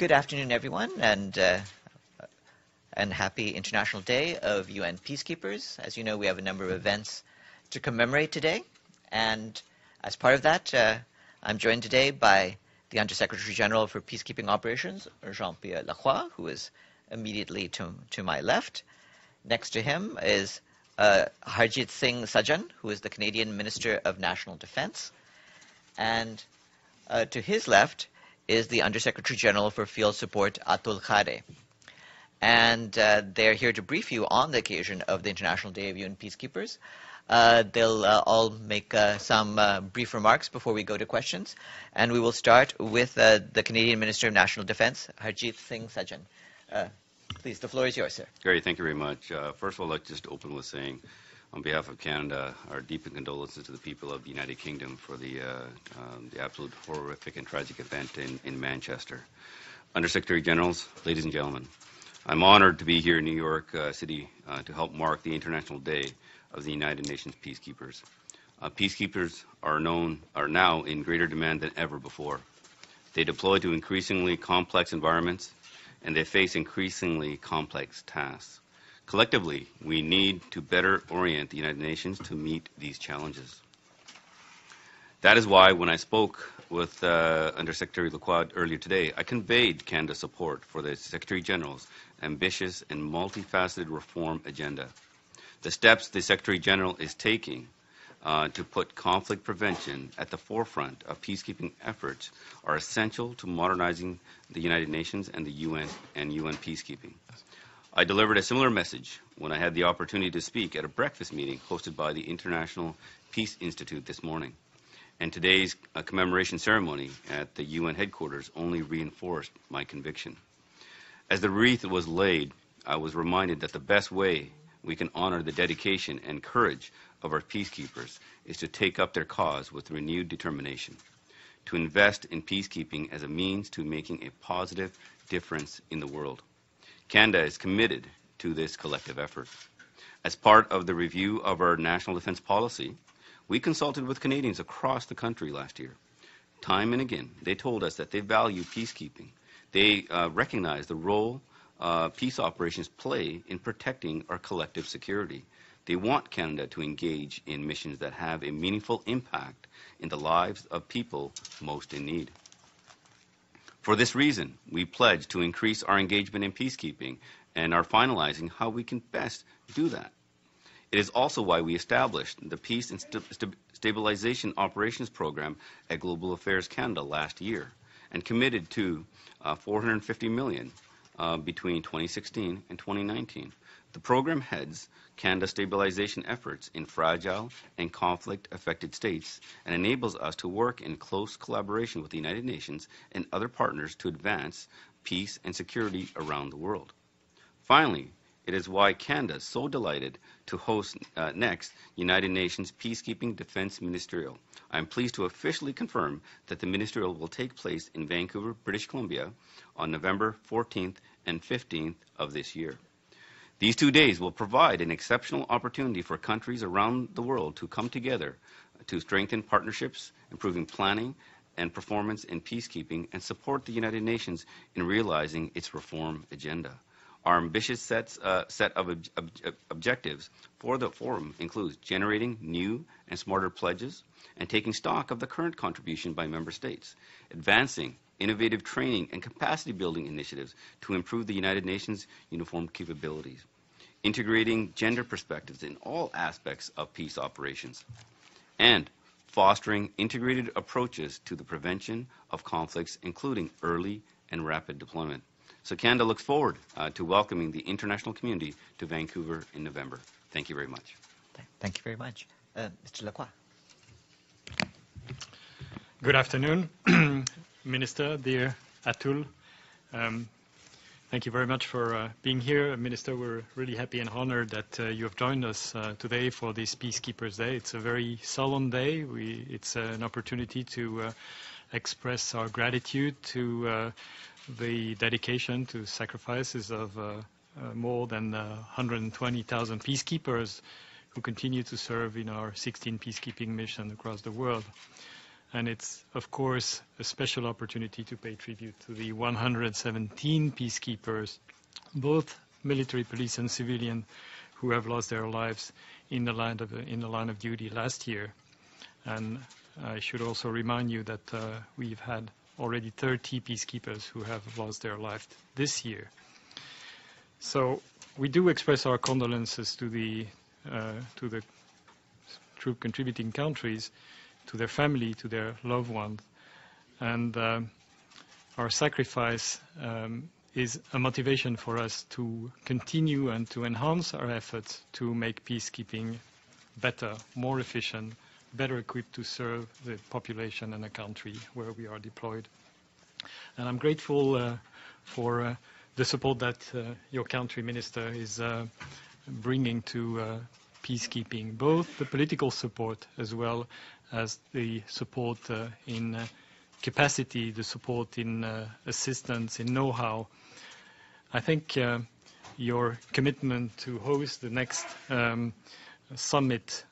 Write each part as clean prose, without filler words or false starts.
Good afternoon, everyone, and happy International Day of UN Peacekeepers. As you know, we have a number of events to commemorate today, and as part of that, I'm joined today by the Undersecretary General for Peacekeeping Operations, Jean-Pierre Lacroix, who is immediately to my left. Next to him is Harjit Singh Sajjan, who is the Canadian Minister of National Defense, and to his left is the Undersecretary General for Field Support, Atul Khare. And they're here to brief you on the occasion of the International Day of UN Peacekeepers. They'll all make some brief remarks before we go to questions. And we will start with the Canadian Minister of National Defense, Harjit Singh Sajjan. Please, the floor is yours, sir. Gary, thank you very much. First of all, I'd like to just open with saying, on behalf of Canada, our deep condolences to the people of the United Kingdom for the absolute horrific and tragic event in Manchester. Undersecretary Generals, ladies and gentlemen, I'm honored to be here in New York City to help mark the International Day of the United Nations Peacekeepers. Peacekeepers are now in greater demand than ever before. They deploy to increasingly complex environments, and they face increasingly complex tasks. Collectively, we need to better orient the United Nations to meet these challenges. That is why when I spoke with Undersecretary Lacroix earlier today, I conveyed Canada's support for the Secretary General's ambitious and multifaceted reform agenda. The steps the Secretary General is taking to put conflict prevention at the forefront of peacekeeping efforts are essential to modernizing the United Nations and the UN and UN peacekeeping. I delivered a similar message when I had the opportunity to speak at a breakfast meeting hosted by the International Peace Institute this morning. And today's commemoration ceremony at the UN headquarters only reinforced my conviction. As the wreath was laid, I was reminded that the best way we can honor the dedication and courage of our peacekeepers is to take up their cause with renewed determination, to invest in peacekeeping as a means to making a positive difference in the world. Canada is committed to this collective effort. As part of the review of our national defense policy, we consulted with Canadians across the country last year. Time and again, they told us that they value peacekeeping. They recognize the role peace operations play in protecting our collective security. They want Canada to engage in missions that have a meaningful impact in the lives of people most in need. For this reason, we pledge to increase our engagement in peacekeeping and are finalizing how we can best do that. It is also why we established the Peace and Stabilization Operations Program at Global Affairs Canada last year and committed to $450 million between 2016 and 2019. The program heads Canada's stabilization efforts in fragile and conflict-affected states and enables us to work in close collaboration with the United Nations and other partners to advance peace and security around the world. Finally, it is why Canada is so delighted to host next United Nations Peacekeeping Defense Ministerial. I am pleased to officially confirm that the Ministerial will take place in Vancouver, British Columbia on November 14th and 15th of this year. These 2 days will provide an exceptional opportunity for countries around the world to come together to strengthen partnerships, improving planning and performance in peacekeeping, and support the United Nations in realizing its reform agenda. Our ambitious set of objectives for the forum includes generating new and smarter pledges and taking stock of the current contribution by member states, advancing innovative training and capacity building initiatives to improve the United Nations uniformed capabilities, integrating gender perspectives in all aspects of peace operations, and fostering integrated approaches to the prevention of conflicts, including early and rapid deployment. So Canada looks forward to welcoming the international community to Vancouver in November. Thank you very much. Thank you very much. Mr. Lacroix. Good afternoon, Minister, dear Atul. Thank you very much for being here. Minister, we're really happy and honored that you have joined us today for this Peacekeepers Day. It's a very solemn day. It's an opportunity to express our gratitude to the dedication to sacrifices of more than 120,000 peacekeepers who continue to serve in our 16 peacekeeping missions across the world. And it's, of course, a special opportunity to pay tribute to the 117 peacekeepers, both military, police, and civilian, who have lost their lives in the line of duty last year. And I should also remind you that we've had already 30 peacekeepers who have lost their life this year. So we do express our condolences to the troop contributing countries, to their family, to their loved ones. And our sacrifice is a motivation for us to continue and to enhance our efforts to make peacekeeping better, more efficient, better equipped to serve the population and the country where we are deployed. And I'm grateful for the support that your country minister is bringing to peacekeeping, both the political support as well as the support in capacity, the support in assistance, in know-how. I think your commitment to host the next summit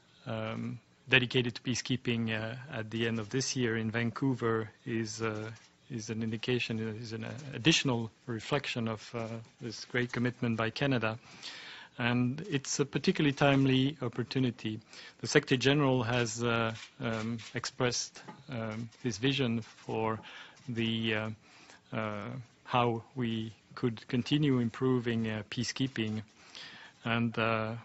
dedicated to peacekeeping at the end of this year in Vancouver is an indication, is an additional reflection of this great commitment by Canada. And it's a particularly timely opportunity. The Secretary General has expressed his vision for the how we could continue improving peacekeeping. And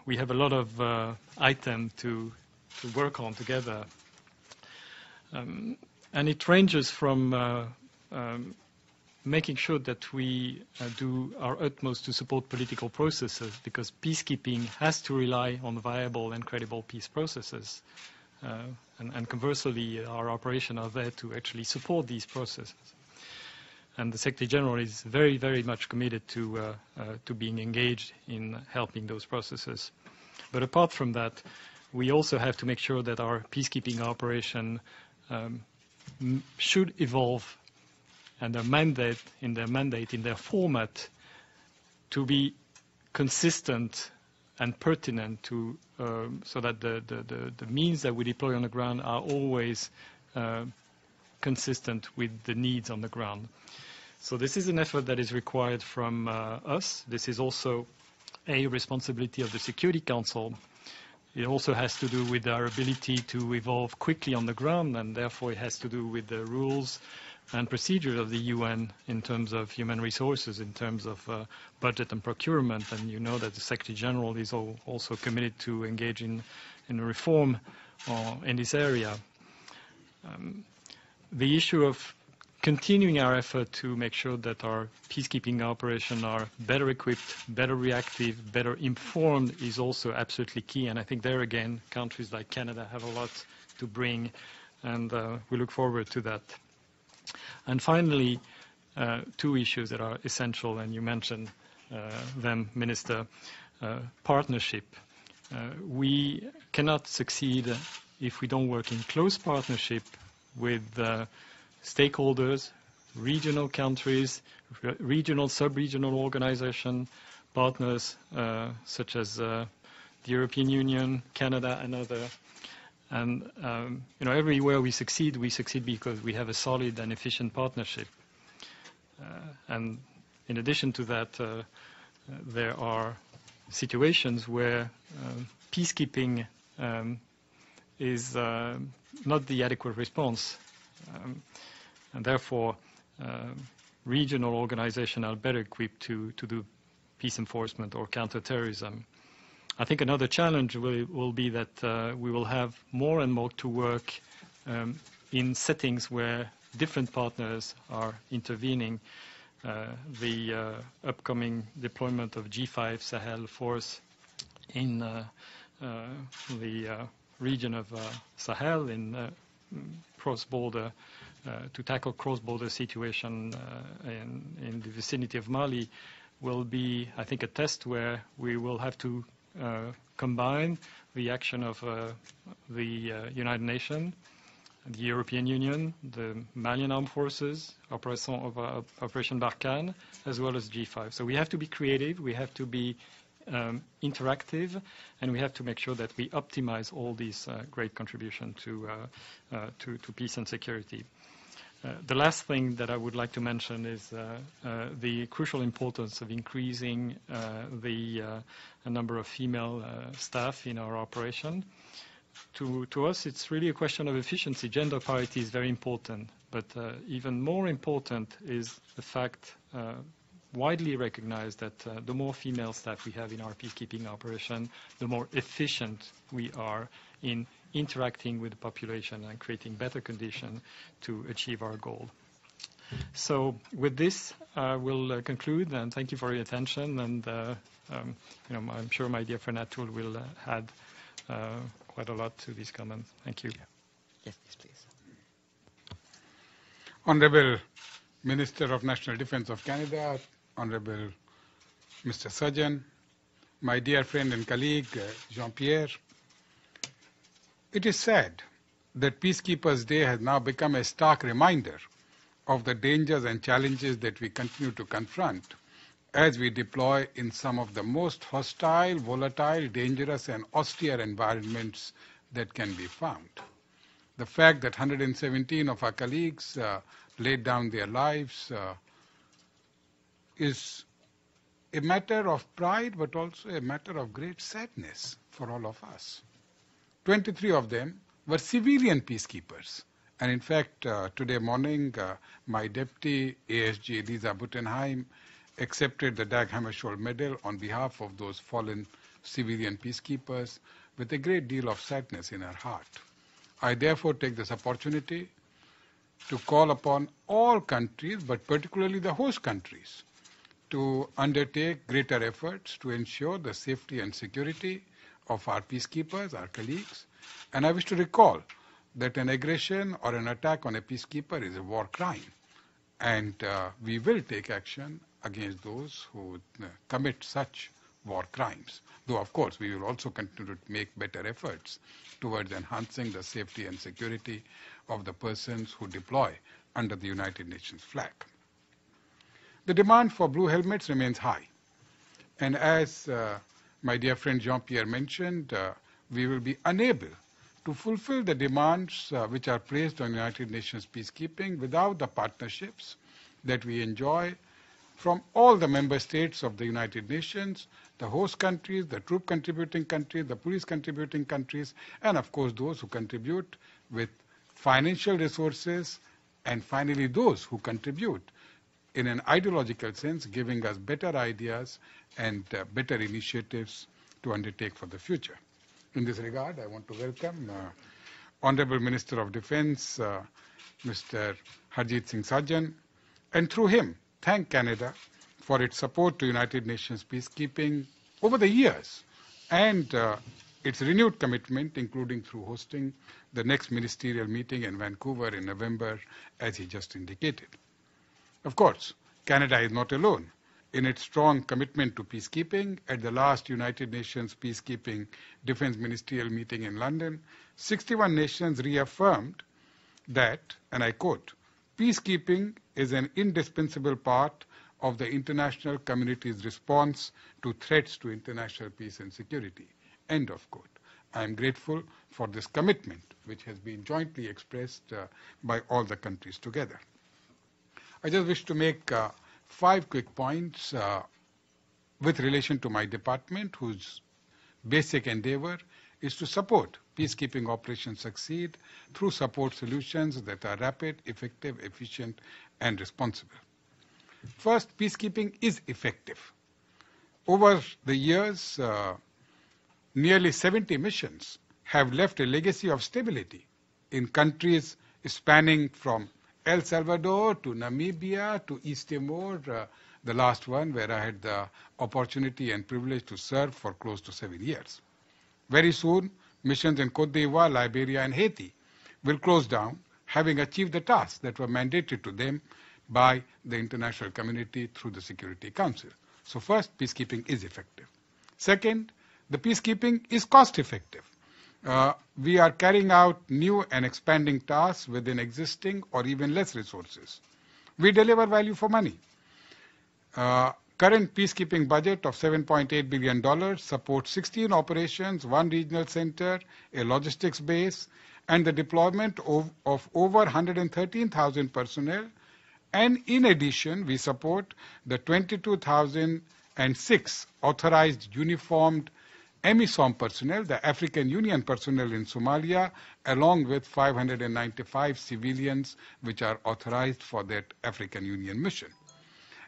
we have a lot of items to work on together. And it ranges from making sure that we do our utmost to support political processes, because peacekeeping has to rely on viable and credible peace processes. And conversely, our operations are there to actually support these processes. And the Secretary General is very, very much committed to being engaged in helping those processes. But apart from that, we also have to make sure that our peacekeeping operation should evolve, and their mandate, in their format, to be consistent and pertinent to so that the means that we deploy on the ground are always consistent with the needs on the ground. So this is an effort that is required from us. This is also a responsibility of the Security Council. It also has to do with our ability to evolve quickly on the ground, and therefore it has to do with the rules and procedures of the UN in terms of human resources, in terms of budget and procurement. And you know that the Secretary General is also committed to engage in reform in this area. The issue of continuing our effort to make sure that our peacekeeping operations are better equipped, better reactive, better informed is also absolutely key. And I think there again, countries like Canada have a lot to bring, and we look forward to that. And finally, two issues that are essential, and you mentioned them, Minister. Partnership. We cannot succeed if we don't work in close partnership with stakeholders, regional countries, regional, sub-regional organizations, partners such as the European Union, Canada, and others. And everywhere we succeed because we have a solid and efficient partnership. And in addition to that, there are situations where peacekeeping is not the adequate response. And therefore, regional organizations are better equipped to do peace enforcement or counterterrorism. I think another challenge will be that we will have more and more to work in settings where different partners are intervening. The upcoming deployment of G5 Sahel force in the region of Sahel in cross-border to tackle cross-border situation in the vicinity of Mali will be, I think, a test where we will have to combine the action of the United Nations, the European Union, the Malian Armed Forces, Operation Barkhane, as well as G5. So we have to be creative. We have to be interactive, and we have to make sure that we optimize all these great contributions to peace and security. The last thing that I would like to mention is the crucial importance of increasing the number of female staff in our operation. To us, it's really a question of efficiency. Gender parity is very important, but even more important is the fact, widely recognized, that the more female staff we have in our peacekeeping operation, the more efficient we are in interacting with the population and creating better conditions to achieve our goal. So with this, we'll conclude, and thank you for your attention. And I'm sure my dear friend Atul will add quite a lot to these comments. Thank you. Yes, please. Honorable Minister of National Defence of Canada, Honorable Mr. Sajjan, my dear friend and colleague Jean-Pierre, it is sad that Peacekeepers Day has now become a stark reminder of the dangers and challenges that we continue to confront as we deploy in some of the most hostile, volatile, dangerous and austere environments that can be found. The fact that 117 of our colleagues laid down their lives is a matter of pride, but also a matter of great sadness for all of us. 23 of them were civilian peacekeepers. And in fact, today morning, my deputy, ASG Lisa Buttenheim, accepted the Dag Hammarskjöld Medal on behalf of those fallen civilian peacekeepers with a great deal of sadness in her heart. I therefore take this opportunity to call upon all countries, but particularly the host countries, to undertake greater efforts to ensure the safety and security of our peacekeepers, our colleagues. And I wish to recall that an aggression or an attack on a peacekeeper is a war crime. And we will take action against those who commit such war crimes. Though, of course, we will also continue to make better efforts towards enhancing the safety and security of the persons who deploy under the United Nations flag. The demand for blue helmets remains high. And as my dear friend Jean-Pierre mentioned, we will be unable to fulfill the demands which are placed on United Nations peacekeeping without the partnerships that we enjoy from all the member states of the United Nations, the host countries, the troop contributing countries, the police contributing countries, and of course those who contribute with financial resources, and finally those who contribute in an ideological sense, giving us better ideas and better initiatives to undertake for the future. In this regard, I want to welcome Honorable Minister of Defense, Mr. Harjit Singh Sajjan, and through him, thank Canada for its support to United Nations peacekeeping over the years and its renewed commitment, including through hosting the next ministerial meeting in Vancouver in November, as he just indicated. Of course, Canada is not alone in its strong commitment to peacekeeping. At the last United Nations Peacekeeping Defense Ministerial meeting in London, 61 nations reaffirmed that, and I quote, peacekeeping is an indispensable part of the international community's response to threats to international peace and security. End of quote. I am grateful for this commitment, which has been jointly expressed by all the countries together. I just wish to make 5 quick points with relation to my department, whose basic endeavor is to support peacekeeping operations succeed through support solutions that are rapid, effective, efficient, and responsible. First, peacekeeping is effective. Over the years, nearly 70 missions have left a legacy of stability in countries spanning from El Salvador to Namibia to East Timor, the last one where I had the opportunity and privilege to serve for close to 7 years. Very soon, missions in Côte d'Ivoire, Liberia, and Haiti will close down, having achieved the tasks that were mandated to them by the international community through the Security Council. So first, peacekeeping is effective. Second, the peacekeeping is cost-effective. We are carrying out new and expanding tasks within existing or even less resources. We deliver value for money. Current peacekeeping budget of $7.8 billion supports 16 operations, 1 regional center, a logistics base, and the deployment of over 113,000 personnel. And in addition, we support the 22,006 authorized uniformed AMISOM personnel, the African Union personnel in Somalia, along with 595 civilians which are authorized for that African Union mission.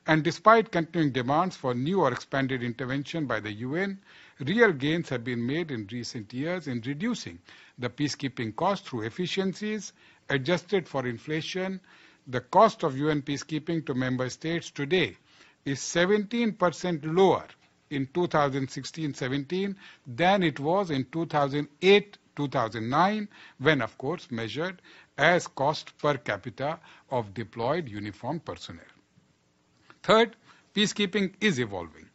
And despite continuing demands for new or expanded intervention by the UN, real gains have been made in recent years in reducing the peacekeeping cost through efficiencies. Adjusted for inflation, the cost of UN peacekeeping to member states today is 17% lower in 2016-17 than it was in 2008-2009, when, of course, measured as cost per capita of deployed uniformed personnel. Third, peacekeeping is evolving.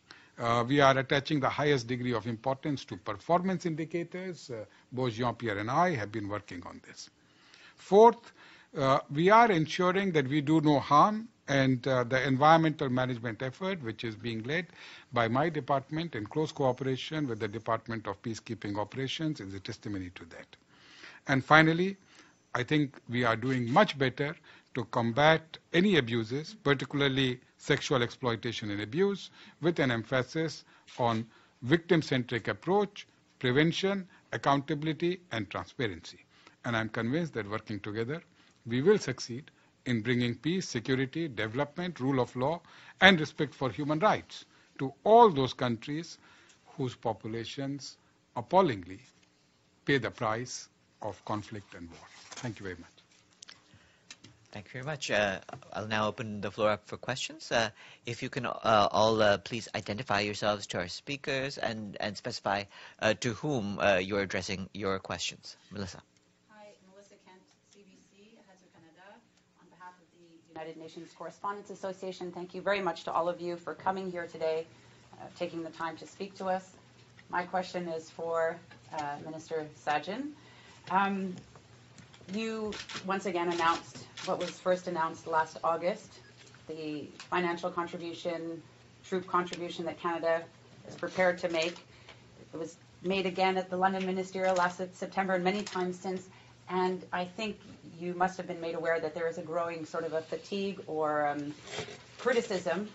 We are attaching the highest degree of importance to performance indicators. Both Jean-Pierre and I have been working on this. Fourth, we are ensuring that we do no harm, and the environmental management effort, which is being led by my department in close cooperation with the Department of Peacekeeping Operations, is a testimony to that. And finally, I think we are doing much better to combat any abuses, particularly sexual exploitation and abuse, with an emphasis on victim-centric approach, prevention, accountability, and transparency. And I'm convinced that working together, we will succeed in bringing peace, security, development, rule of law, and respect for human rights to all those countries whose populations appallingly pay the price of conflict and war. Thank you very much. Thank you very much. I'll now open the floor up for questions. If you can all please identify yourselves to our speakers and specify to whom you're addressing your questions. Melissa. Hi, Melissa Kent, CBC, Canada. On behalf of the United Nations Correspondents Association, thank you very much to all of you for coming here today, taking the time to speak to us. My question is for Minister Sajjan. You once again announced what was first announced last August, the financial contribution, troop contribution that Canada is prepared to make. It was made again at the London Ministerial last September and many times since. And I think you must have been made aware that there is a growing sort of a fatigue or criticism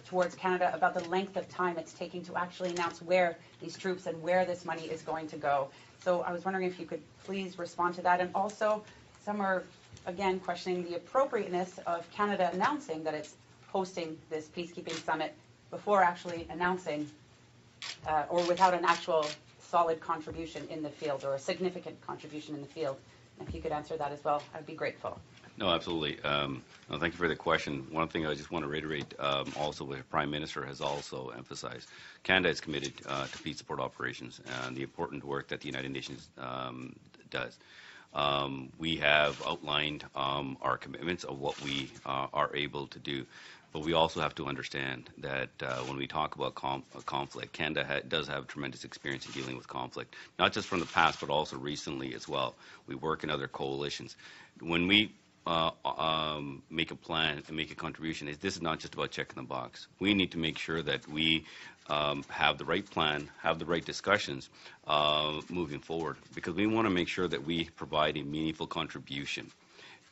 towards Canada about the length of time it's taking to actually announce where these troops and where this money is going to go. So I was wondering if you could please respond to that. And also, some are, again, questioning the appropriateness of Canada announcing that it's hosting this peacekeeping summit before actually announcing or without an actual solid contribution in the field or a significant contribution in the field. If you could answer that as well, I'd be grateful. No, absolutely. No, thank you for the question. One thing I just want to reiterate also what the Prime Minister has also emphasized. Canada is committed to peace support operations and the important work that the United Nations does. We have outlined our commitments of what we are able to do. But we also have to understand that when we talk about conflict, Canada does have tremendous experience in dealing with conflict, not just from the past, but also recently as well. We work in other coalitions. When we make a plan and make a contribution, this is not just about checking the box. We need to make sure that we have the right plan, have the right discussions moving forward, because we want to make sure that we provide a meaningful contribution.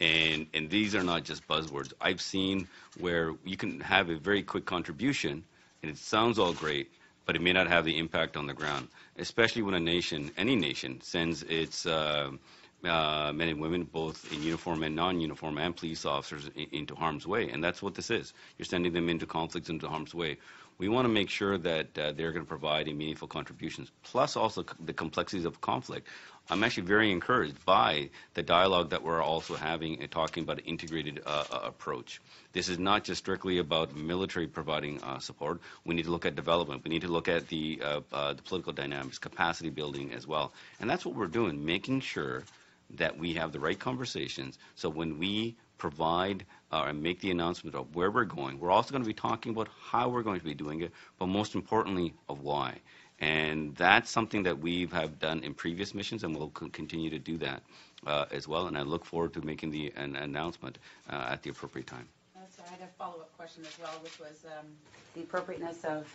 And these are not just buzzwords. I've seen where you can have a very quick contribution, and it sounds all great, but it may not have the impact on the ground, especially when a nation, any nation, sends its men and women, both in uniform and non-uniform, and police officers into harm's way. And that's what this is. You're sending them into conflicts, into harm's way. We want to make sure that they're going to provide a meaningful contributions, plus also the complexities of conflict. I'm actually very encouraged by the dialogue that we're also having and talking about an integrated approach. This is not just strictly about military providing support. We need to look at development. We need to look at the political dynamics, capacity building as well. And that's what we're doing, making sure that we have the right conversations. So when we provide and make the announcement of where we're going, we're also going to be talking about how we're going to be doing it, but most importantly, of why. And that's something that we have done in previous missions, and we'll continue to do that as well. And I look forward to making an announcement at the appropriate time. I had a follow-up question as well, which was the appropriateness of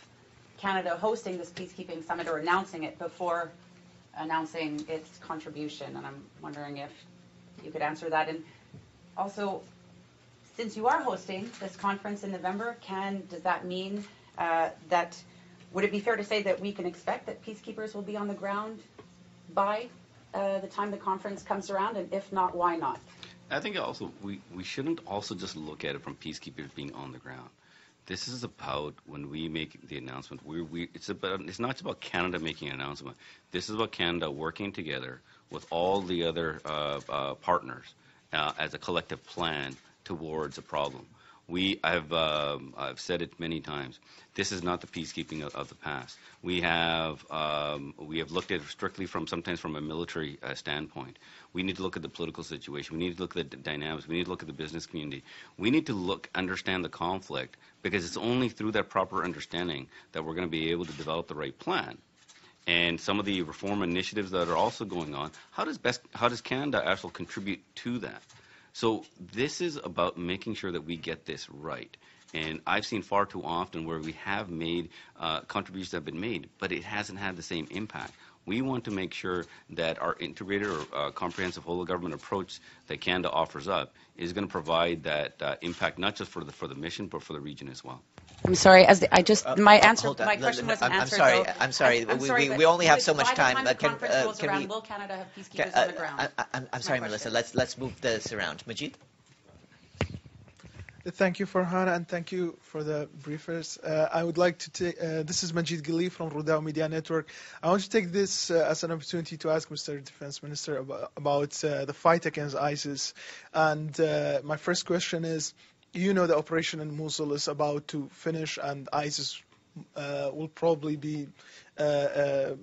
Canada hosting this peacekeeping summit or announcing it before announcing its contribution. And I'm wondering if you could answer that. And also, since you are hosting this conference in November, does that mean that, would it be fair to say that we can expect that peacekeepers will be on the ground by the time the conference comes around? And if not, why not? I think also we shouldn't also just look at it from peacekeepers being on the ground. This is about when we make the announcement. It's not just about Canada making an announcement. This is about Canada working together with all the other partners as a collective plan towards a problem. I've said it many times. This is not the peacekeeping of the past. We have looked at it strictly sometimes from a military standpoint. We need to look at the political situation. We need to look at the dynamics. We need to look at the business community. We need to understand the conflict, because it's only through that proper understanding that we're going to be able to develop the right plan. And some of the reform initiatives that are also going on, how does Canada actually contribute to that? So this is about making sure that we get this right. And I've seen far too often where we have made contributions that have been made, but it hasn't had the same impact. We want to make sure that our integrated or comprehensive whole of government approach that Canada offers up is going to provide that impact, not just for the mission, but for the region as well. I'm sorry. My question wasn't answered. I'm sorry. We only have so much time. By the time the conference rolls around, will Canada have peacekeepers on the ground? I'm sorry, Melissa. Let's move this around. Majid? Thank you, Farhan, and thank you for the briefers. I would like to take, this is Majid Ghali from Rudao Media Network. I want to take this as an opportunity to ask Mr. Defense Minister about the fight against ISIS. And my first question is, the operation in Mosul is about to finish, and ISIS will probably be, the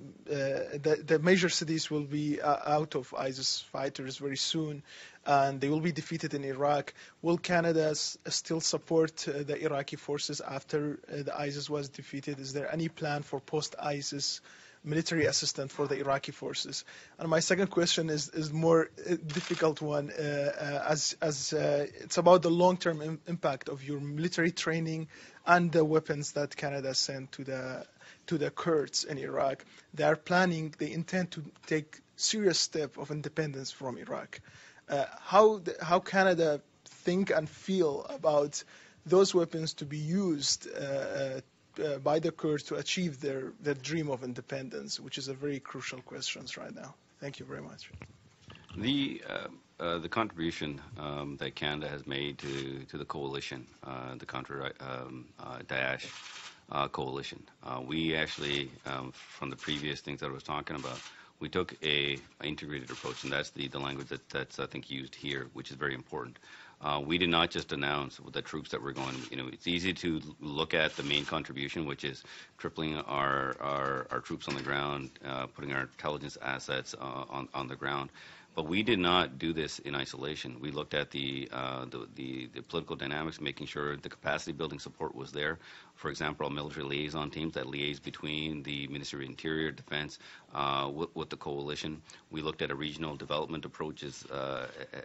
major cities will be out of ISIS fighters very soon, and they will be defeated in Iraq. Will Canada still support the Iraqi forces after the ISIS was defeated? Is there any plan for post-ISIS military assistance for the Iraqi forces? And my second question is more difficult one, as it's about the long-term impact of your military training and the weapons that Canada sent to the Kurds in Iraq. They intend to take serious step of independence from Iraq. How Canada think and feel about those weapons to be used by the Kurds to achieve their dream of independence, which is a very crucial question right now. Thank you very much. The contribution that Canada has made to the coalition, the Daesh coalition, we actually, from the previous things that I was talking about, we took a integrated approach, and that's the language that's I think used here, which is very important. We did not just announce the troops that were going. It's easy to look at the main contribution, which is tripling our troops on the ground, putting our intelligence assets on the ground. But we did not do this in isolation. We looked at the political dynamics, making sure the capacity building support was there. For example, our military liaison teams that liaise between the Ministry of Interior, Defense, with the coalition. We looked at a regional development approaches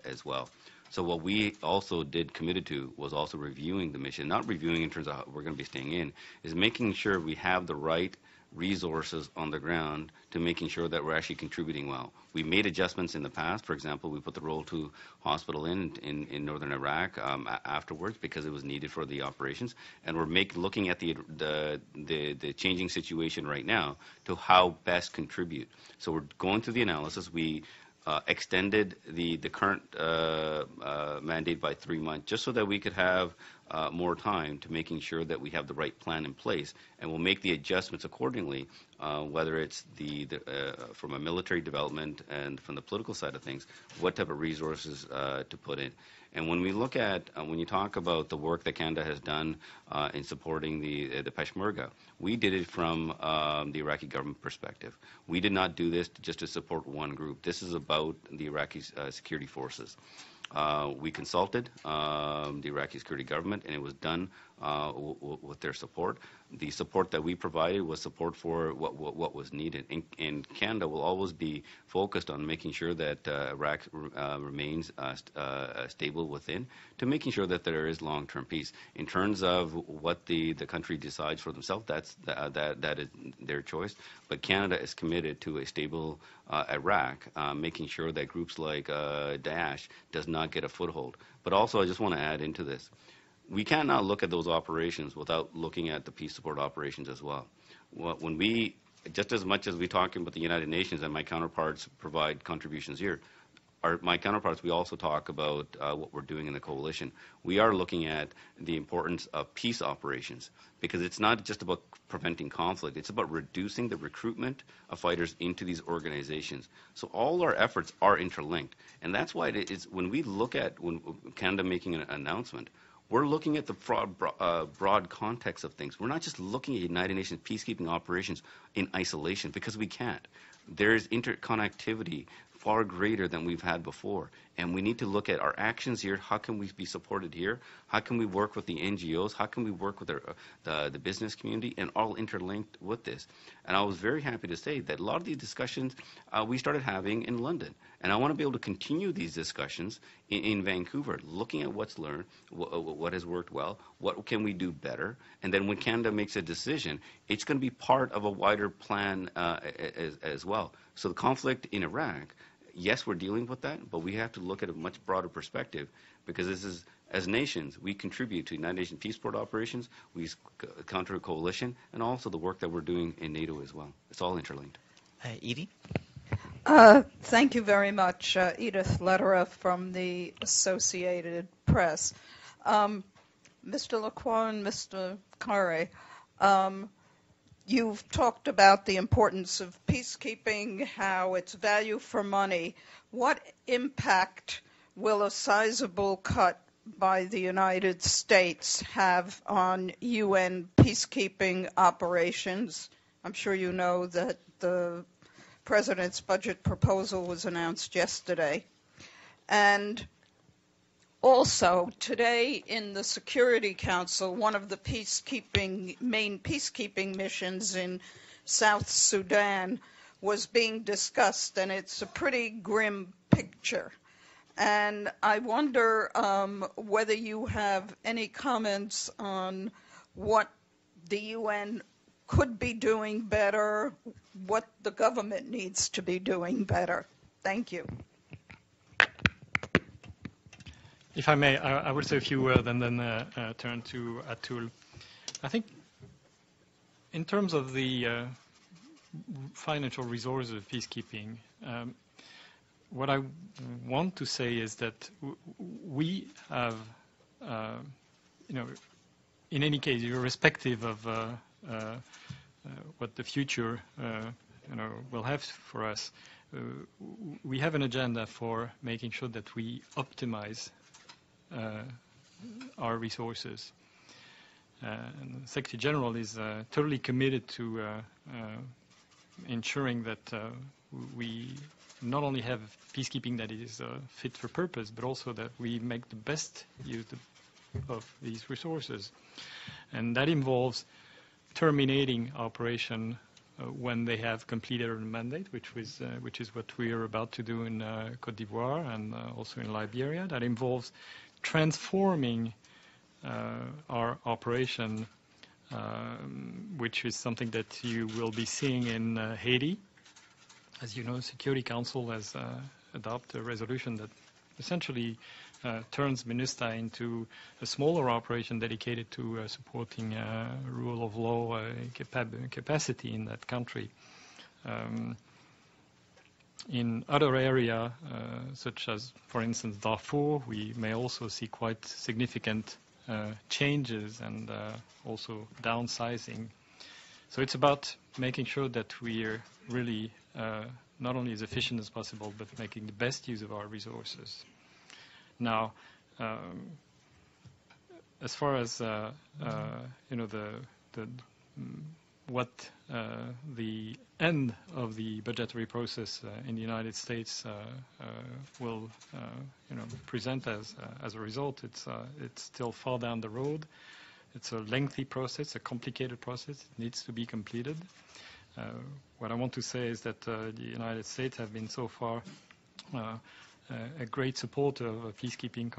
as well. So what we also committed to was also reviewing the mission, not reviewing in terms of how we're going to be staying in, is making sure we have the right resources on the ground to making sure that we're actually contributing well. We made adjustments in the past. For example, we put the Role 2 hospital in northern Iraq afterwards because it was needed for the operations, and we're looking at the changing situation right now to how best contribute. So we're going through the analysis. We extended the current mandate by 3 months just so that we could have more time to making sure that we have the right plan in place, and we'll make the adjustments accordingly, whether it's from a military development and from the political side of things, what type of resources to put in. And when we look at, when you talk about the work that Canada has done in supporting the Peshmerga, we did it from the Iraqi government perspective. We did not do this just to support one group. This is about the Iraqi security forces. We consulted the Iraqi security government, and it was done with their support. The support that we provided was support for what was needed. And Canada will always be focused on making sure that Iraq remains stable within, to making sure that there is long-term peace. In terms of what the country decides for themselves, that is their choice. But Canada is committed to a stable Iraq, making sure that groups like Daesh does not get a foothold. But also, I just want to add into this. We cannot look at those operations without looking at the peace support operations as well. When we, just as much as we talk about the United Nations and my counterparts provide contributions here, my counterparts, we also talk about what we're doing in the coalition. We are looking at the importance of peace operations, because it's not just about preventing conflict. It's about reducing the recruitment of fighters into these organizations. So all our efforts are interlinked. And that's why it is, when we look at Canada making an announcement, we're looking at the broad context of things. We're not just looking at United Nations peacekeeping operations in isolation, because we can't. There's interconnectivity far greater than we've had before. And we need to look at our actions here. How can we be supported here? How can we work with the NGOs? How can we work with the business community? And all interlinked with this. And I was very happy to say that a lot of these discussions we started having in London. And I want to be able to continue these discussions in Vancouver, looking at what's learned, what has worked well, what can we do better. And then when Canada makes a decision, it's going to be part of a wider plan as well. So the conflict in Iraq, yes, we're dealing with that, but we have to look at a much broader perspective, because this is, as nations, we contribute to United Nations peace support operations, we counter a coalition, and also the work that we're doing in NATO as well. It's all interlinked. Edie? Thank you very much. Edith Lederer from the Associated Press. Mr. Lacroix and Mr. Khare, you've talked about the importance of peacekeeping, how it's value for money. What impact will a sizable cut by the United States have on UN peacekeeping operations? I'm sure you know that the President's budget proposal was announced yesterday. And also, today in the Security Council, one of the main peacekeeping missions in South Sudan was being discussed, and it's a pretty grim picture. And I wonder whether you have any comments on what the UN could be doing better, what the government needs to be doing better. Thank you. If I may, I will say a few words and then turn to Atul. I think in terms of the financial resources of peacekeeping, what I want to say is that we have, in any case, irrespective of what the future, will have for us, we have an agenda for making sure that we optimize our resources. And the Secretary General is totally committed to ensuring that we not only have peacekeeping that is fit for purpose, but also that we make the best use of these resources. And that involves terminating operation when they have completed a mandate, which is what we are about to do in Côte d'Ivoire and also in Liberia. That involves transforming our operation, which is something that you will be seeing in Haiti. As you know, the Security Council has adopted a resolution that essentially turns MINUSTA into a smaller operation dedicated to supporting rule of law capacity in that country. In other areas, such as, for instance, Darfur, we may also see quite significant changes and also downsizing. So it's about making sure that we are really not only as efficient as possible, but making the best use of our resources. Now, as far as what the end of the budgetary process in the United States will present as a result, it's still far down the road. It's a lengthy process, a complicated process. It needs to be completed. What I want to say is that the United States have been so far a great supporter of a peacekeeping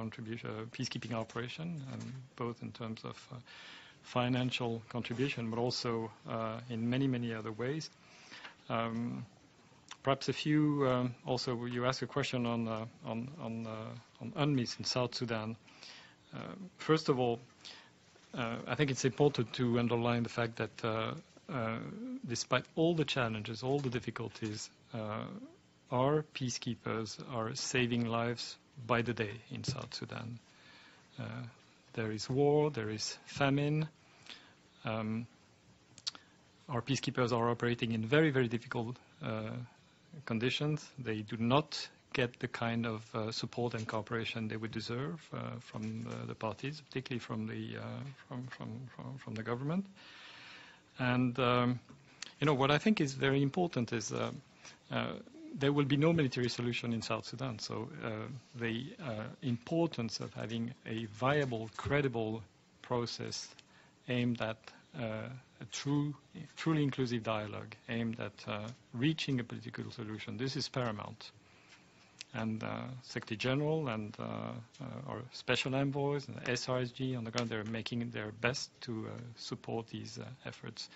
operation, both in terms of financial contribution, but also in many, many other ways. Perhaps a few. Also, you asked a question on UNMISS in South Sudan. First of all, I think it's important to underline the fact that despite all the challenges, all the difficulties, our peacekeepers are saving lives by the day in South Sudan. There is war, there is famine. Our peacekeepers are operating in very, very difficult conditions. They do not get the kind of support and cooperation they would deserve from the parties, particularly from the government. And what I think is very important is there will be no military solution in South Sudan. So the importance of having a viable, credible process aimed at a truly inclusive dialogue, aimed at reaching a political solution, this is paramount. And Secretary General and our special envoys and SRSG on the ground, they're making their best to support these efforts.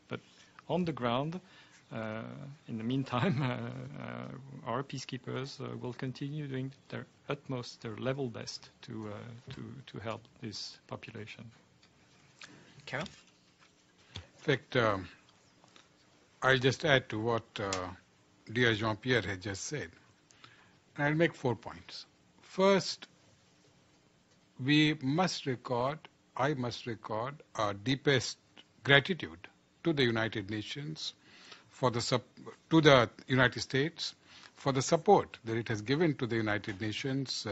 But on the ground, in the meantime, our peacekeepers will continue doing their utmost, their level best to help this population. Carol? In fact, I'll just add to what dear Jean-Pierre had just said. And I'll make 4 points. First, I must record our deepest gratitude to the United Nations, to the United States, for the support that it has given to the United Nations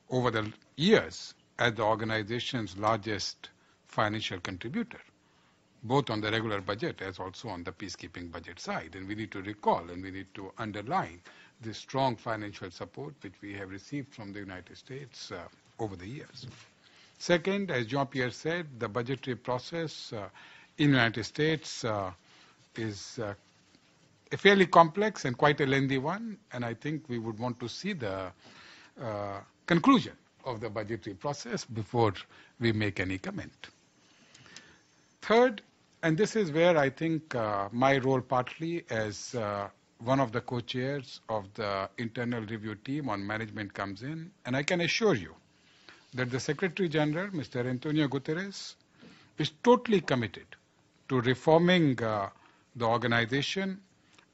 over the years as the organization's largest financial contributor, both on the regular budget as also on the peacekeeping budget side. And we need to recall and we need to underline the strong financial support which we have received from the United States over the years. Second, as Jean-Pierre said, the budgetary process in the United States is a fairly complex and quite a lengthy one, and I think we would want to see the conclusion of the budgetary process before we make any comment. Third, and this is where I think my role partly as one of the co-chairs of the internal review team on management comes in, and I can assure you that the Secretary General, Mr. Antonio Guterres, is totally committed to reforming the organization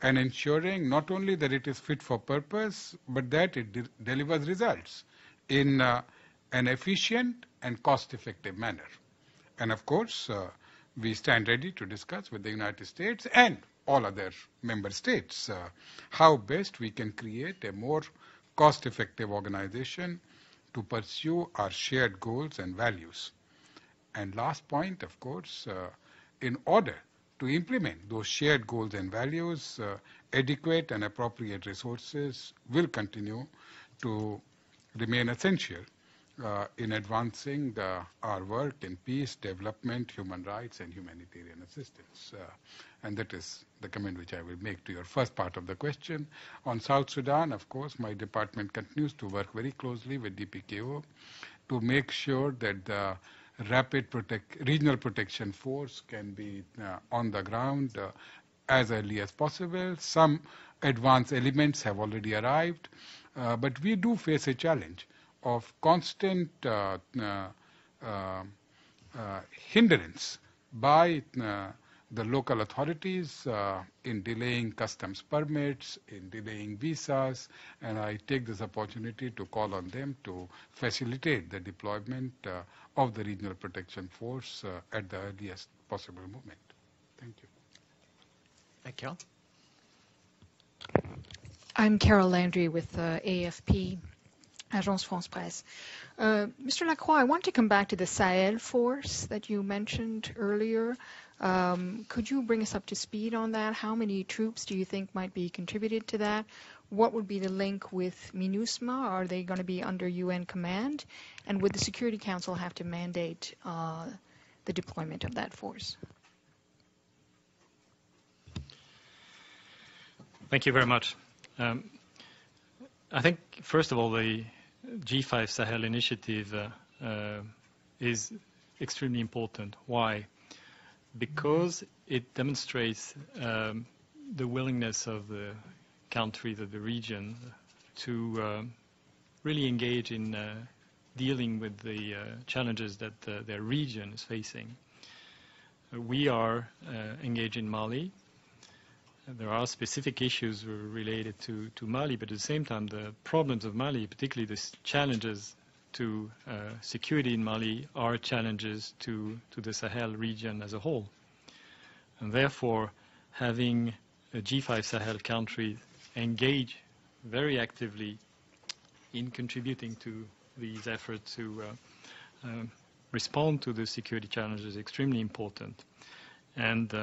and ensuring not only that it is fit for purpose, but that it delivers results in an efficient and cost-effective manner. And of course, we stand ready to discuss with the United States and all other member states how best we can create a more cost-effective organization to pursue our shared goals and values. And last point, of course, in order to implement those shared goals and values, adequate and appropriate resources will continue to remain essential in advancing our work in peace, development, human rights, and humanitarian assistance. And that is the comment which I will make to your first part of the question. On South Sudan, of course, my department continues to work very closely with DPKO to make sure that the Rapid Regional Protection Force can be on the ground as early as possible. Some advanced elements have already arrived, but we do face a challenge of constant hindrance by the local authorities in delaying customs permits, in delaying visas, and I take this opportunity to call on them to facilitate the deployment of the Regional Protection Force at the earliest possible moment. Thank you. Carol? I'm Carol Landry with AFP, Agence France Presse. Mr. Lacroix, I want to come back to the Sahel force that you mentioned earlier. Could you bring us up to speed on that? How many troops do you think might be contributed to that? What would be the link with MINUSMA? Are they going to be under UN command? And would the Security Council have to mandate the deployment of that force? Thank you very much. I think, first of all, the G5 Sahel initiative is extremely important. Why? Because it demonstrates the willingness of the countries of the region to really engage in dealing with the challenges that their region is facing. We are engaged in Mali. There are specific issues related to Mali, but at the same time, the problems of Mali, particularly the challenges to security in Mali, are challenges to the Sahel region as a whole. And therefore, having a G5 Sahel country engage very actively in contributing to these efforts to respond to the security challenges is extremely important. And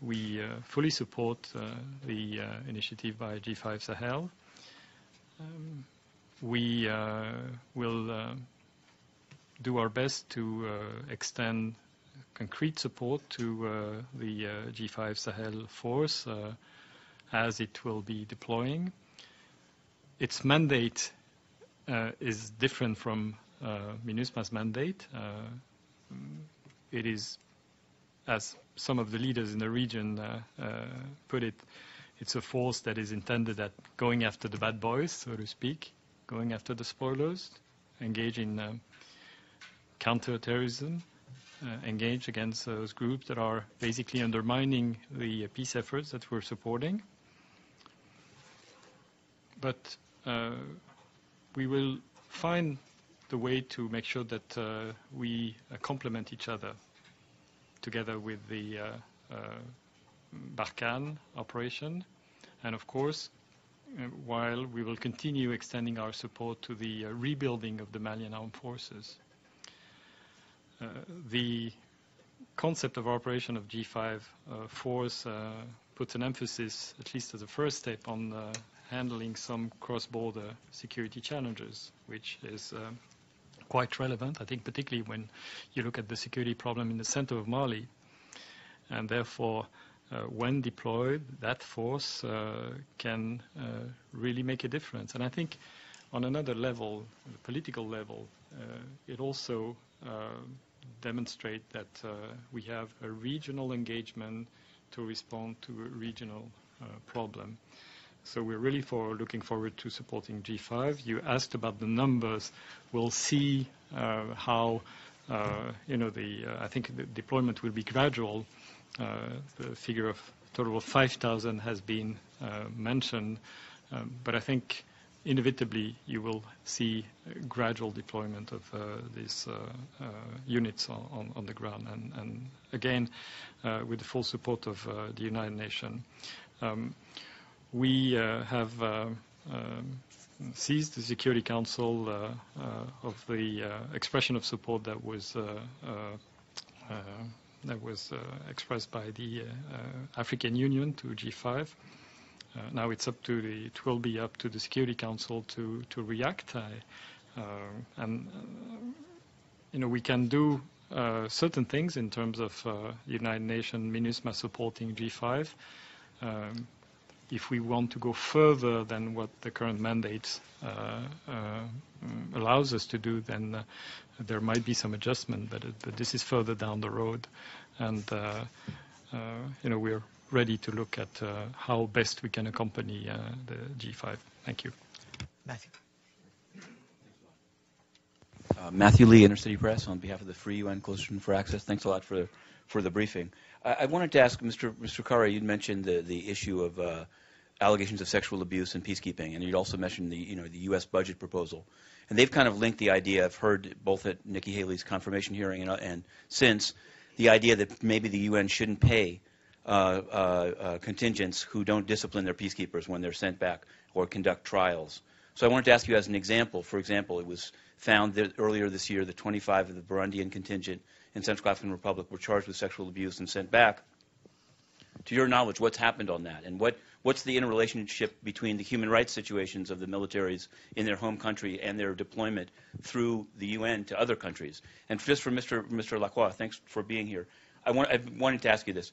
we fully support the initiative by G5 Sahel. We will do our best to extend concrete support to the G5 Sahel force as it will be deploying. Its mandate is different from MINUSMA's mandate. It is, as some of the leaders in the region put it, it's a force that is intended at going after the bad boys, so to speak, going after the spoilers, engage in counter-terrorism, engage against those groups that are basically undermining the peace efforts that we're supporting. But we will find the way to make sure that we complement each other, together with the Barkhane operation. And of course, while we will continue extending our support to the rebuilding of the Malian armed forces. The concept of operation of G5 force puts an emphasis, at least as a first step, on handling some cross-border security challenges, which is quite relevant, I think, particularly when you look at the security problem in the center of Mali. And therefore, when deployed, that force can really make a difference. And I think on another level, the political level, it also demonstrates that we have a regional engagement to respond to a regional problem. So we're really looking forward to supporting G5. You asked about the numbers. We'll see how, I think the deployment will be gradual. The figure of total of 5,000 has been mentioned, but I think inevitably you will see gradual deployment of these units on the ground, and again, with the full support of the United Nations. We have seized the Security Council of the expression of support that was expressed by the African Union to G5. Now it will be up to the Security Council to react. We can do certain things in terms of the United Nations MINUSMA supporting G5. If we want to go further than what the current mandate allows us to do, then there might be some adjustment, but this is further down the road. And, we're ready to look at how best we can accompany the G5. Thank you. Matthew. Matthew Lee, Intercity Press, on behalf of the Free UN Coalition for Access. Thanks a lot for the briefing. I wanted to ask Mr. Khare, you'd mentioned the issue of allegations of sexual abuse in peacekeeping, and you'd also mentioned the U.S. budget proposal. And they've kind of linked the idea, I've heard both at Nikki Haley's confirmation hearing and since, the idea that maybe the UN shouldn't pay contingents who don't discipline their peacekeepers when they're sent back or conduct trials. So I wanted to ask you as an example. For example, it was found that earlier this year that 25 of the Burundian contingent in Central African Republic were charged with sexual abuse and sent back. to your knowledge, what's happened on that, and what's the interrelationship between the human rights situations of the militaries in their home country and their deployment through the UN to other countries? And just for Mr. Lacroix, thanks for being here. I wanted to ask you this.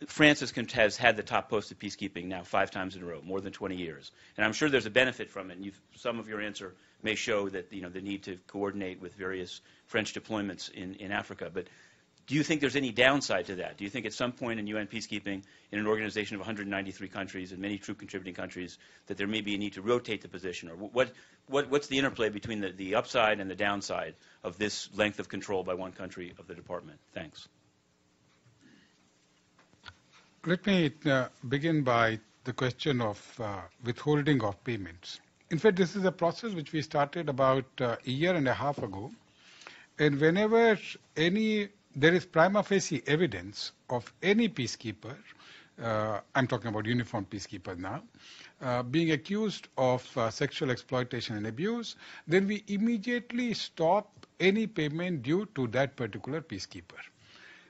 France has had the top post of peacekeeping now 5 times in a row, more than 20 years. And I'm sure there's a benefit from it. And some of your answer may show that the need to coordinate with various French deployments in Africa. But do you think there's any downside to that? Do you think at some point in UN peacekeeping, in an organization of 193 countries and many troop contributing countries, that there may be a need to rotate the position? Or what's the interplay between the upside and the downside of this length of control by one country of the department? Thanks. Let me begin by the question of withholding of payments. In fact, this is a process which we started about a year and a half ago. And whenever there is prima facie evidence of any peacekeeper, I'm talking about uniformed peacekeepers now, being accused of sexual exploitation and abuse, then we immediately stop any payment due to that particular peacekeeper.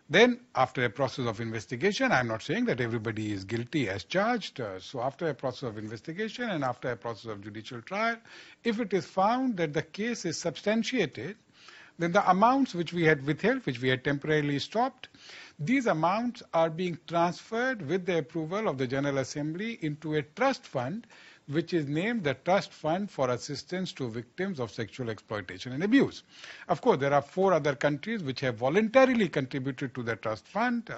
Then, after a process of investigation, I'm not saying that everybody is guilty as charged. So after a process of investigation and after a process of judicial trial, if it is found that the case is substantiated, then the amounts which we had withheld, which we had temporarily stopped, these amounts are being transferred with the approval of the General Assembly into a trust fund, which is named the Trust Fund for Assistance to Victims of Sexual Exploitation and Abuse. Of course, there are 4 other countries which have voluntarily contributed to the trust fund,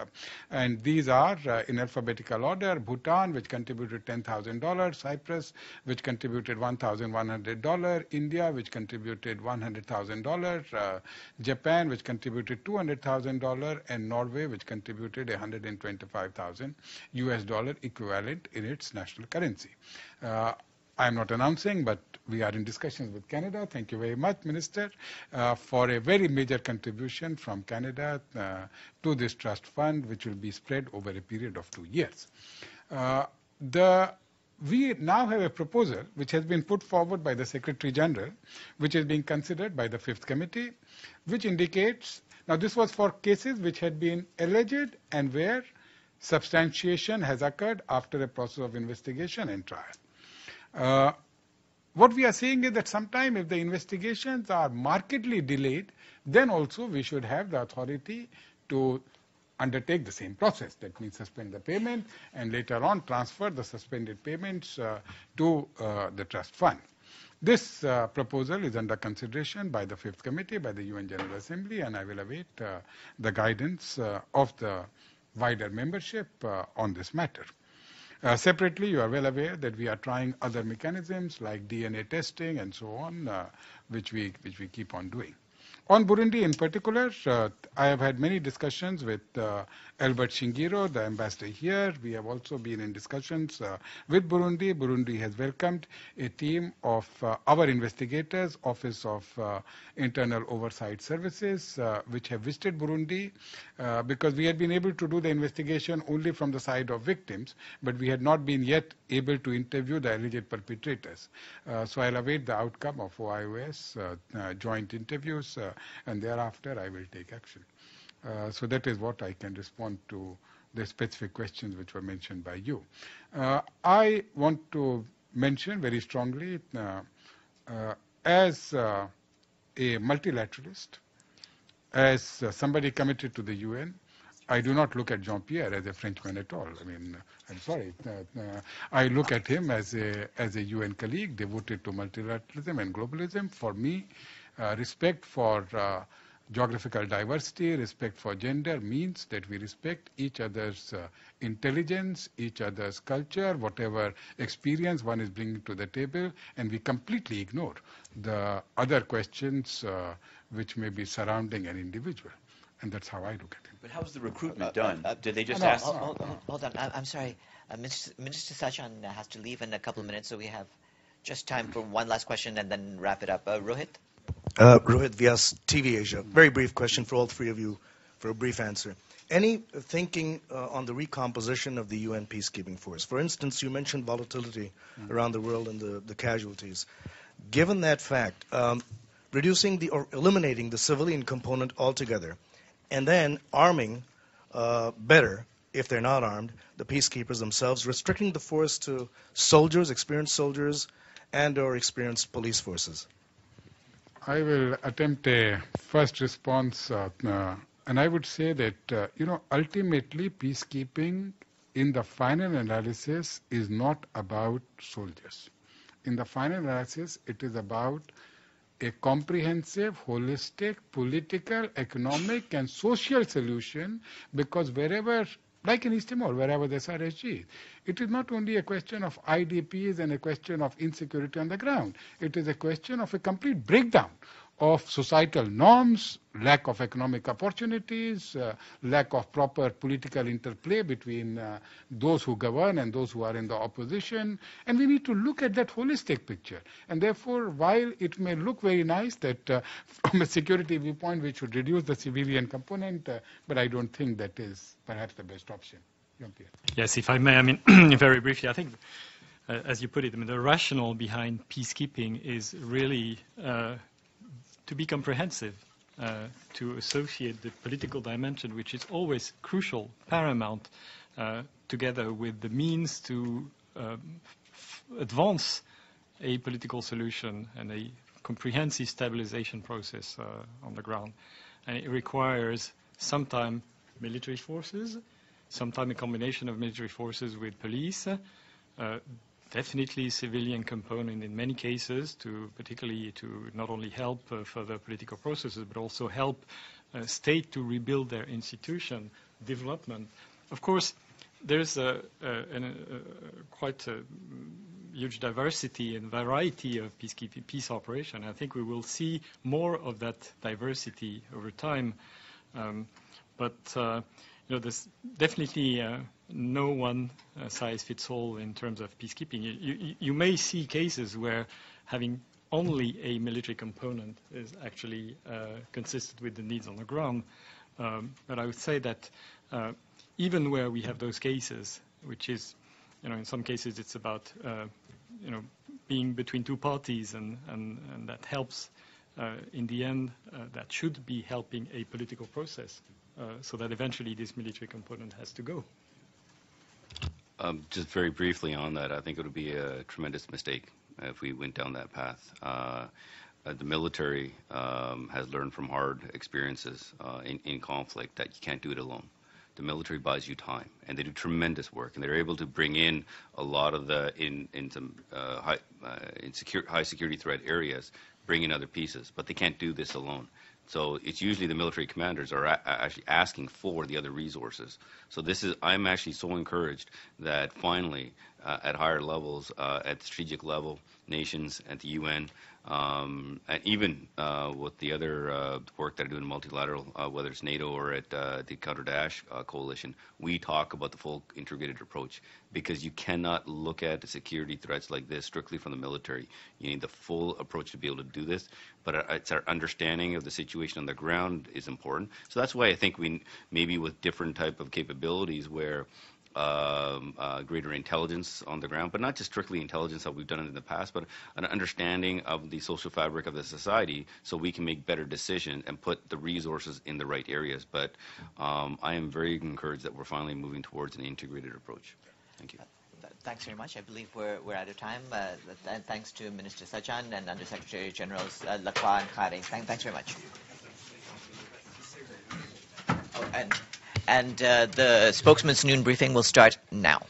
and these are, in alphabetical order, Bhutan, which contributed $10,000, Cyprus, which contributed $1,100, India, which contributed $100,000, Japan, which contributed $200,000, and Norway, which contributed $125,000 US equivalent in its national currency. I'm not announcing, but we are in discussions with Canada. Thank you very much, Minister, for a very major contribution from Canada to this trust fund, which will be spread over a period of 2 years. We now have a proposal which has been put forward by the Secretary General, which is being considered by the 5th Committee, which indicates, now this was for cases which had been alleged and where substantiation has occurred after a process of investigation and trial. What we are saying is that sometime if the investigations are markedly delayed, then also we should have the authority to undertake the same process. That means suspend the payment and later on transfer the suspended payments to the trust fund. This proposal is under consideration by the 5th Committee, by the UN General Assembly, and I will await the guidance of the wider membership on this matter. Separately, you are well aware that we are trying other mechanisms like DNA testing and so on, which we keep on doing. On Burundi in particular, I have had many discussions with Albert Shingiro, the ambassador here. We have also been in discussions with Burundi. Burundi has welcomed a team of our investigators, Office of Internal Oversight Services, which have visited Burundi because we had been able to do the investigation only from the side of victims, but we had not been yet able to interview the alleged perpetrators. So I'll await the outcome of OIOS joint interviews, and thereafter I will take action. So that is what I can respond to the specific questions which were mentioned by you. I want to mention very strongly, as a multilateralist, as somebody committed to the UN, I do not look at Jean-Pierre as a Frenchman at all. I mean, I'm sorry. I look at him as a UN colleague devoted to multilateralism and globalism. For me, respect for geographical diversity, respect for gender means that we respect each other's intelligence, each other's culture, whatever experience one is bringing to the table, and we completely ignore the other questions which may be surrounding an individual. And that's how I look at it. But how's the recruitment done? Did they just no, ask? Hold on. I'm sorry. Minister Sajjan has to leave in a couple of minutes, so we have just time for one last question and then wrap it up. Rohit? Rohit Vyas, TV Asia. Very brief question for all 3 of you for a brief answer. Any thinking on the recomposition of the UN peacekeeping force? For instance, you mentioned volatility around the world and the casualties. Given that fact, reducing or eliminating the civilian component altogether, and then arming better if they're not armed, the peacekeepers themselves, restricting the force to soldiers, experienced soldiers, and or experienced police forces? I will attempt a first response, and I would say that, ultimately peacekeeping in the final analysis is not about soldiers. In the final analysis, it is about a comprehensive, holistic, political, economic, and social solution, because wherever, like in East Timor, wherever there's RSG, it is not only a question of IDPs and a question of insecurity on the ground. It is a question of a complete breakdown of societal norms, lack of economic opportunities, lack of proper political interplay between those who govern and those who are in the opposition. And we need to look at that holistic picture. And therefore, while it may look very nice that from a security viewpoint we should reduce the civilian component, but I don't think that is perhaps the best option. Jean-Pierre. Yes, if I may, very briefly, I think, as you put it, the rationale behind peacekeeping is really to be comprehensive, to associate the political dimension, which is always crucial, paramount, together with the means to advance a political solution and a comprehensive stabilization process on the ground. And it requires sometimes military forces, sometimes a combination of military forces with police, definitely civilian component in many cases, particularly to not only help further political processes, but also help state to rebuild their institution development. Of course, there's quite a huge diversity and variety of peacekeeping, peace operation. I think we will see more of that diversity over time. There's definitely no one size fits all in terms of peacekeeping. You may see cases where having only a military component is actually consistent with the needs on the ground. But I would say that even where we have those cases, which is, in some cases it's about, being between two parties and that helps in the end, that should be helping a political process. So that eventually this military component has to go. Just very briefly on that, I think it would be a tremendous mistake if we went down that path. The military has learned from hard experiences in conflict that you can't do it alone. The military buys you time, and they do tremendous work, and they're able to bring in a lot of the in some high security threat areas, bring in other pieces, but they can't do this alone. So it's usually the military commanders are actually asking for the other resources. So I'm actually so encouraged that finally at higher levels, at the strategic level, nations, at the UN, and even with the other work that I do in multilateral, whether it's NATO or at the Counter-Daesh coalition, we talk about the full integrated approach, because you cannot look at the security threats like this strictly from the military. You need the full approach to be able to do this, but it's our understanding of the situation on the ground is important. So that's why I think we maybe with different type of capabilities where greater intelligence on the ground, but not just strictly intelligence that we've done in the past, but an understanding of the social fabric of the society so we can make better decisions and put the resources in the right areas. But I am very encouraged that we're finally moving towards an integrated approach. Thank you. Thanks very much. I believe we're out of time. And thanks to Minister Sajjan and Undersecretary Generals Lacroix and Khare. Thanks very much. And the spokesman's noon briefing will start now.